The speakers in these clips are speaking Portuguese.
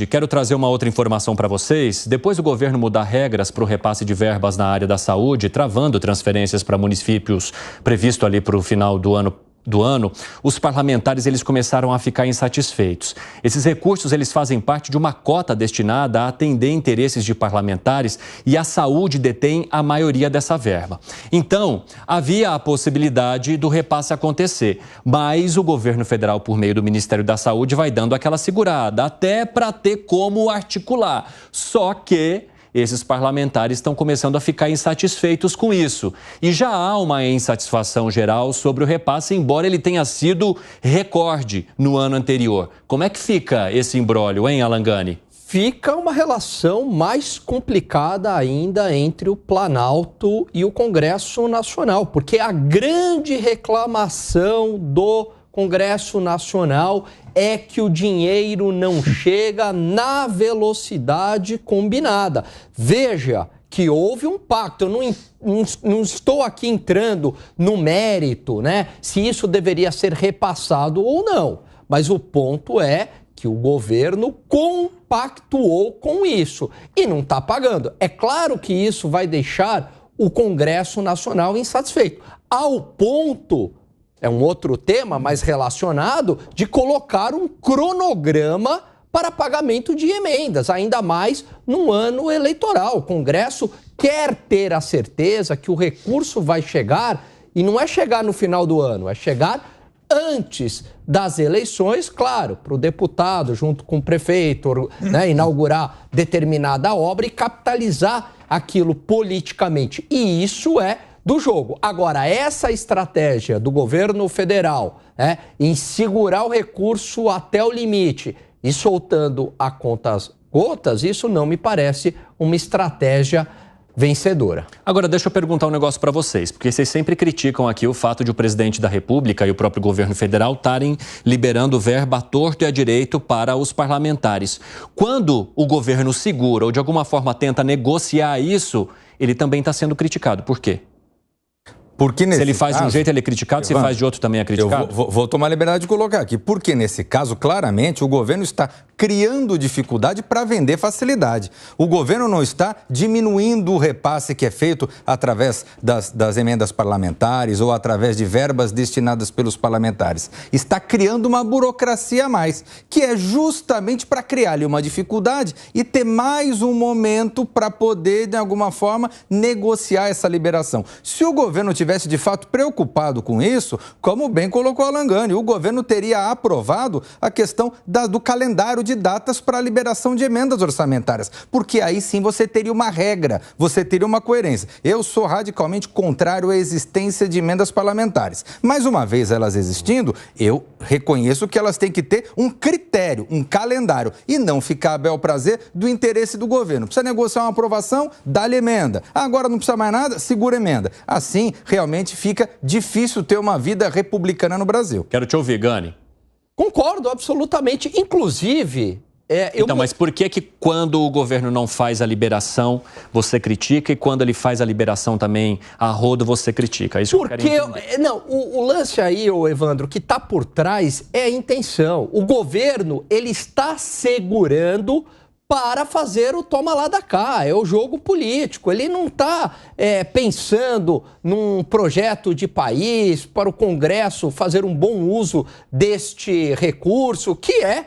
E quero trazer uma outra informação para vocês. Depois do governo mudar regras para o repasse de verbas na área da saúde, travando transferências para municípios previsto ali para o final do ano, os parlamentares eles começaram a ficar insatisfeitos. Esses recursos eles fazem parte de uma cota destinada a atender interesses de parlamentares e a saúde detém a maioria dessa verba. Então, havia a possibilidade do repasse acontecer, mas o governo federal, por meio do Ministério da Saúde, vai dando aquela segurada, até para ter como articular. Só que esses parlamentares estão começando a ficar insatisfeitos com isso. E já há uma insatisfação geral sobre o repasse, embora ele tenha sido recorde no ano anterior. Como é que fica esse imbróglio, hein, Alan Gani? Fica uma relação mais complicada ainda entre o Planalto e o Congresso Nacional, porque a grande reclamação do Congresso Nacional é que o dinheiro não chega na velocidade combinada. Veja que houve um pacto. Eu não estou aqui entrando no mérito, né, se isso deveria ser repassado ou não. Mas o ponto é que o governo compactuou com isso e não está pagando. É claro que isso vai deixar o Congresso Nacional insatisfeito, ao ponto... É um outro tema, mas relacionado, de colocar um cronograma para pagamento de emendas, ainda mais num ano eleitoral. O Congresso quer ter a certeza que o recurso vai chegar, e não é chegar no final do ano, é chegar antes das eleições, claro, para o deputado, junto com o prefeito, né, inaugurar determinada obra e capitalizar aquilo politicamente. E isso é do jogo. Agora, essa estratégia do governo federal, né, em segurar o recurso até o limite e soltando a contas gotas, isso não me parece uma estratégia vencedora. Agora, deixa eu perguntar um negócio para vocês, porque vocês sempre criticam aqui o fato de o presidente da República e o próprio governo federal estarem liberando verba à torto e à direito para os parlamentares. Quando o governo segura ou de alguma forma tenta negociar isso, ele também está sendo criticado. Por quê? Porque se ele faz de um jeito, ele é criticado, se faz de outro, também é criticado? Eu vou tomar a liberdade de colocar aqui. Porque, nesse caso, claramente, o governo está criando dificuldade para vender facilidade. O governo não está diminuindo o repasse que é feito através das emendas parlamentares ou através de verbas destinadas pelos parlamentares. Está criando uma burocracia a mais, que é justamente para criar ali uma dificuldade e ter mais um momento para poder, de alguma forma, negociar essa liberação. Se o governo tivesse, de fato, preocupado com isso, como bem colocou Alan Gani, o governo teria aprovado a questão do calendário de datas para a liberação de emendas orçamentárias, porque aí sim você teria uma regra, você teria uma coerência. Eu sou radicalmente contrário à existência de emendas parlamentares, mas uma vez elas existindo, eu reconheço que elas têm que ter um critério, um calendário, e não ficar a bel prazer do interesse do governo. Precisa negociar uma aprovação, dá-lhe emenda. Agora não precisa mais nada, segura emenda. Assim, realmente fica difícil ter uma vida republicana no Brasil. Quero te ouvir, Gani. Concordo, absolutamente. Inclusive... mas por que quando o governo não faz a liberação, você critica, e quando ele faz a liberação também a rodo, você critica? Isso porque o lance aí, Evandro, que está por trás é a intenção. O governo, ele está segurando para fazer o toma lá da cá, é o jogo político. Ele não está pensando num projeto de país para o Congresso fazer um bom uso deste recurso, que é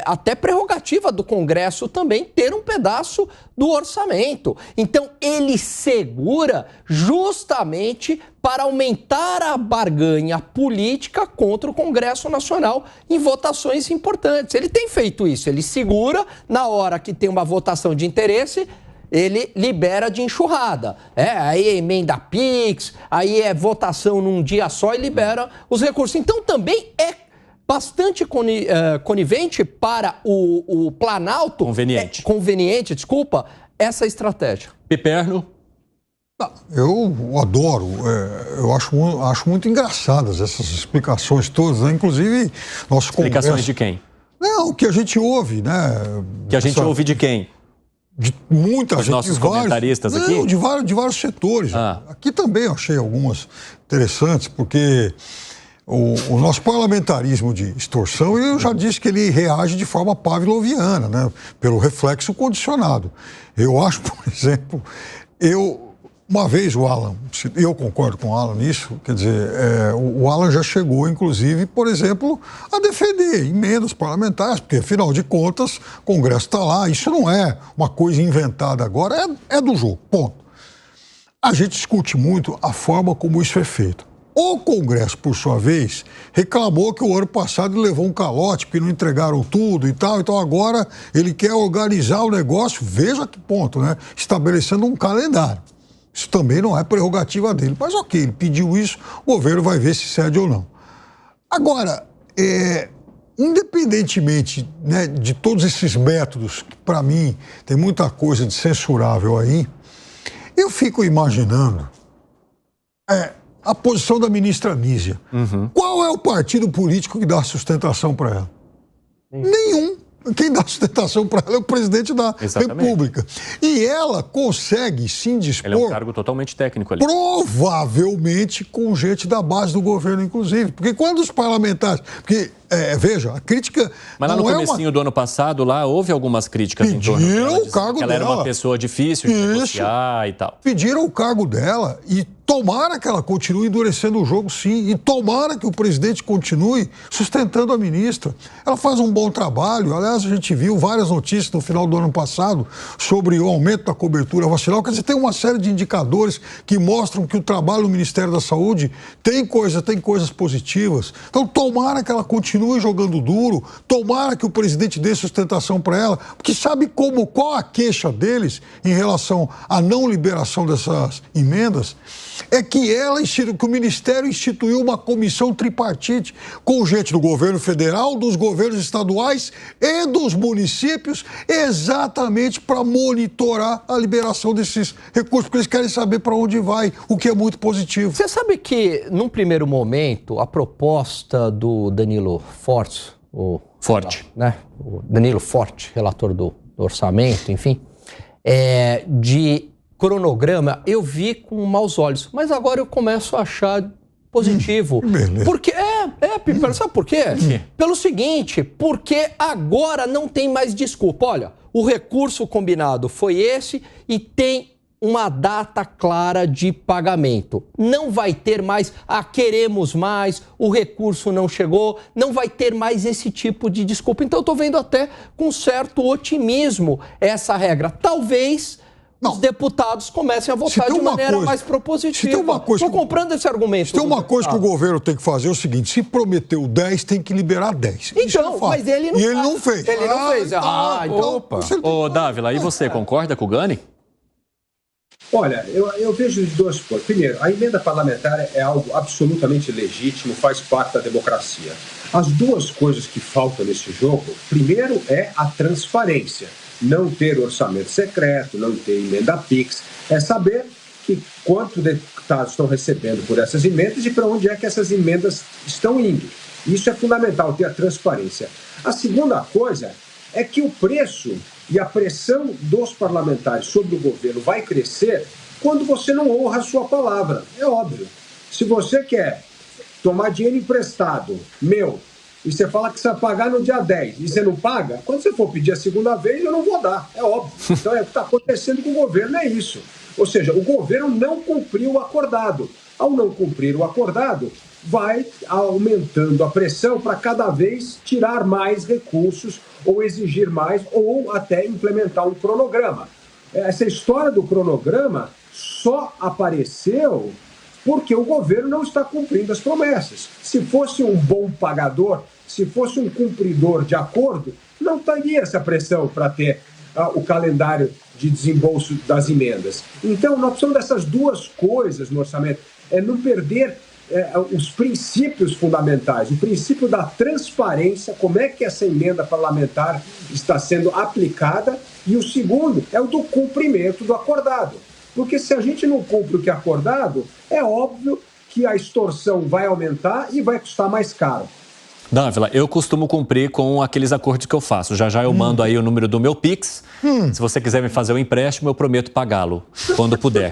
até prerrogativa do Congresso também ter um pedaço do orçamento. Então, ele segura justamente para aumentar a barganha política contra o Congresso Nacional em votações importantes. Ele tem feito isso, ele segura na hora que tem uma votação de interesse, ele libera de enxurrada. Aí é emenda PIX, aí é votação num dia só e libera os recursos. Então, também é bastante conivente para o Planalto... Conveniente, desculpa, essa estratégia. Piperno? Eu adoro, eu acho muito engraçadas essas explicações todas, né? Inclusive... Explicações de quem? Não, o que a gente ouve, né? Que a gente ouve de quem? De muita gente. Nossos comentaristas aqui? De vários setores. Aqui também eu achei algumas interessantes, porque... o nosso parlamentarismo de extorsão, eu já disse que ele reage de forma pavloviana, né? Pelo reflexo condicionado. Eu acho, por exemplo, uma vez o Alan, eu concordo com o Alan nisso, quer dizer, o Alan já chegou, inclusive, por exemplo, a defender emendas parlamentares, porque, afinal de contas, o Congresso está lá, isso não é uma coisa inventada agora, é do jogo, ponto. A gente discute muito a forma como isso é feito. O Congresso, por sua vez, reclamou que o ano passado levou um calote, porque não entregaram tudo e tal, então agora ele quer organizar o negócio, veja que ponto, né? Estabelecendo um calendário. Isso também não é prerrogativa dele, mas ok, ele pediu isso, o governo vai ver se cede ou não. Agora, independentemente, né, de todos esses métodos, que para mim tem muita coisa de censurável aí, eu fico imaginando a posição da ministra Nízia. Uhum. Qual é o partido político que dá sustentação para ela? Nenhum. Quem dá sustentação para ela é o presidente da República. E ela consegue se indispor... Ele é um cargo totalmente técnico ali. Provavelmente com gente da base do governo, inclusive. Porque quando os parlamentares... Porque, veja, a crítica... Mas lá no comecinho do ano passado, lá houve algumas críticas em torno dela. Pediram o cargo dela. Ela era uma pessoa difícil de negociar e tal. Pediram o cargo dela e tomara que ela continue endurecendo o jogo, sim. E tomara que o presidente continue sustentando a ministra. Ela faz um bom trabalho. Aliás, a gente viu várias notícias no final do ano passado sobre o aumento da cobertura vacinal. Quer dizer, tem uma série de indicadores que mostram que o trabalho do Ministério da Saúde tem coisas positivas. Então, tomara que ela continue jogando duro, tomara que o presidente dê sustentação para ela, porque sabe qual a queixa deles em relação à não liberação dessas emendas? É que que o Ministério instituiu uma comissão tripartite com gente do governo federal, dos governos estaduais e dos municípios, exatamente para monitorar a liberação desses recursos, porque eles querem saber para onde vai, o que é muito positivo. Você sabe que, num primeiro momento, a proposta do Danilo Forte, o Danilo Forte, relator do orçamento, enfim, de cronograma, eu vi com maus olhos, mas agora eu começo a achar positivo. Porque sabe por quê? Pelo seguinte, porque agora não tem mais desculpa. Olha, o recurso combinado foi esse e tem uma data clara de pagamento. Não vai ter mais, queremos mais, o recurso não chegou, não vai ter mais esse tipo de desculpa. Então eu estou vendo até com certo otimismo essa regra. Talvez os deputados comecem a votar de maneira mais propositiva. Estou comprando esse argumento. Se tem uma coisa que o governo tem que fazer é o seguinte, se prometeu 10, tem que liberar 10. Então, mas ele não fez. Ele não fez. Ele não fez. Então... Opa. Ô, Dávila, e você concorda com o Gani? Olha, eu vejo de duas coisas. Primeiro, a emenda parlamentar é algo absolutamente legítimo, faz parte da democracia. As duas coisas que faltam nesse jogo, primeiro é a transparência. Não ter orçamento secreto, não ter emenda PIX, é saber quanto deputados estão recebendo por essas emendas e para onde é que essas emendas estão indo. Isso é fundamental, ter a transparência. A segunda coisa é que o preço e a pressão dos parlamentares sobre o governo vai crescer quando você não honra a sua palavra. É óbvio. Se você quer tomar dinheiro emprestado, e você fala que você vai pagar no dia 10 e você não paga, quando você for pedir a segunda vez, eu não vou dar. É óbvio. Então, o que está acontecendo com o governo é isso. Ou seja, o governo não cumpriu o acordado. Ao não cumprir o acordado, vai aumentando a pressão para cada vez tirar mais recursos ou exigir mais ou até implementar um cronograma. Essa história do cronograma só apareceu porque o governo não está cumprindo as promessas. Se fosse um bom pagador, se fosse um cumpridor de acordo, não teria essa pressão para ter o calendário de desembolso das emendas. Então, nós precisamos dessas duas coisas no orçamento, não perder os princípios fundamentais, o princípio da transparência, como é que essa emenda parlamentar está sendo aplicada, e o segundo é o do cumprimento do acordado. Porque se a gente não cumpre o que é acordado, é óbvio que a extorsão vai aumentar e vai custar mais caro. Dávila, eu costumo cumprir com aqueles acordos que eu faço. Já eu mando aí o número do meu Pix. Se você quiser me fazer um empréstimo, eu prometo pagá-lo quando puder.